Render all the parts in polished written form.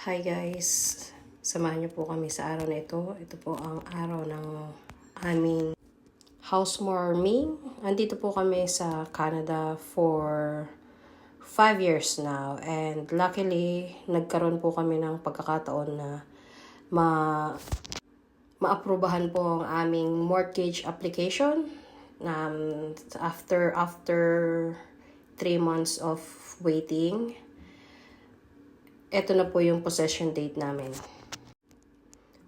Hi guys, samahan niyo po kami sa araw na ito. Ito po ang araw ng aming housewarming. Andito po kami sa Canada for 5 years now. And luckily, nagkaroon po kami ng pagkakataon na maaprubahan po ang aming mortgage application. After 3 months of waiting, ito na po yung possession date namin.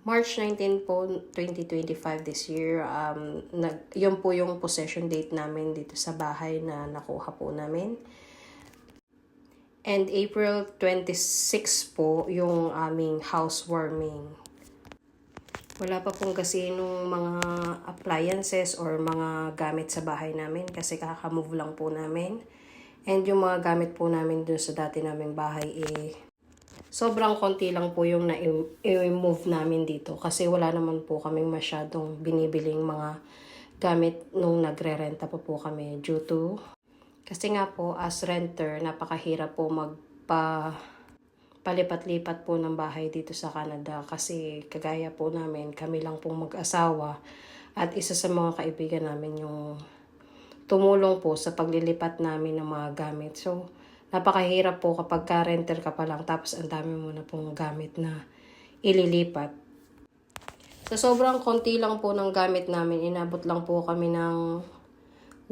March 19 po, 2025 this year. Yun po yung possession date namin dito sa bahay na nakuha po namin. And April 26 po yung aming housewarming. Wala pa pong kasi nung mga appliances or mga gamit sa bahay namin kasi kaka-move lang po namin. And yung mga gamit po namin dun sa dati naming bahay sobrang konti lang po yung na-move namin dito kasi wala naman po kaming masyadong binibiling mga gamit nung nagre-renta pa po kami due to kasi nga po as renter napakahirap po palipat-lipat po ng bahay dito sa Canada kasi kagaya po namin kami lang pong mag-asawa at isa sa mga kaibigan namin yung tumulong po sa paglilipat namin ng mga gamit. So napakahirap po kapag ka-renter ka pa lang tapos ang dami mo na pong gamit na ililipat. Sa sobrang konti lang po ng gamit namin, inabot lang po kami ng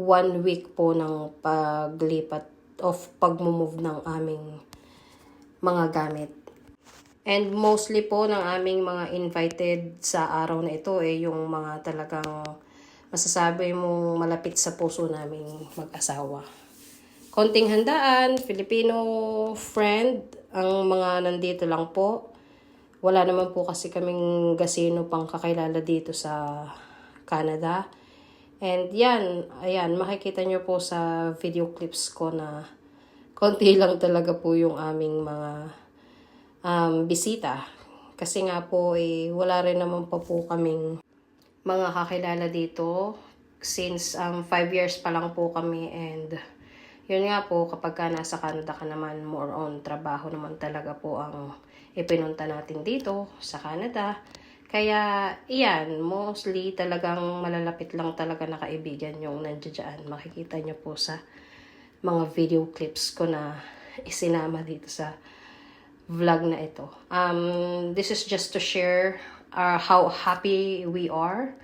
1 week po ng paglipat of pag-move ng aming mga gamit. And mostly po ng aming mga invited sa araw na ito yung mga talagang masasabi mong malapit sa puso naming mag-asawa. Konting handaan, Filipino friend, ang mga nandito lang po. Wala naman po kasi kaming gasino pang kakilala dito sa Canada. And ayan, makikita nyo po sa video clips ko na konti lang talaga po yung aming mga bisita. Kasi nga po wala rin naman pa po kaming mga kakilala dito since 5 years pa lang po kami and yun nga po, kapag ka nasa Canada ka naman, more on trabaho naman talaga po ang ipinunta natin dito sa Canada. Kaya, mostly talagang malalapit lang talaga na kaibigan yung nandiyan. Makikita nyo po sa mga video clips ko na isinama dito sa vlog na ito. This is just to share how happy we are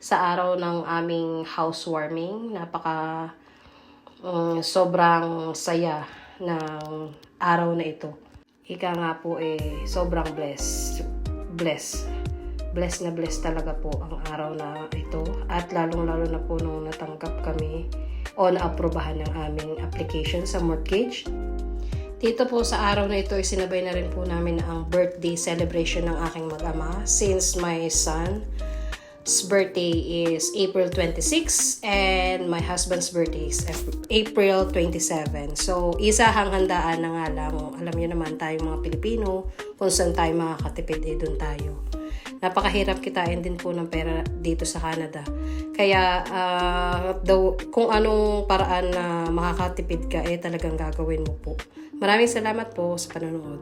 sa araw ng aming housewarming. Sobrang saya ng araw na ito. Ika nga po sobrang blessed na blessed talaga po ang araw na ito. At lalong-lalo na po nung natanggap kami o naaprubahan ng aming application sa mortgage. Dito po sa araw na ito, sinabay na rin po namin ang birthday celebration ng aking mag-ama since my son's birthday is April 26 and my husband's birthday is April 27. So, isahang handaan na nga lang. Alam niyo naman tayo mga Pilipino, kung saan tayo makakatipid doon tayo. Napakahirap kitain din po ng pera dito sa Canada. Kaya, kung anong paraan na makakatipid ka, talagang gagawin mo po. Maraming salamat po sa panonood.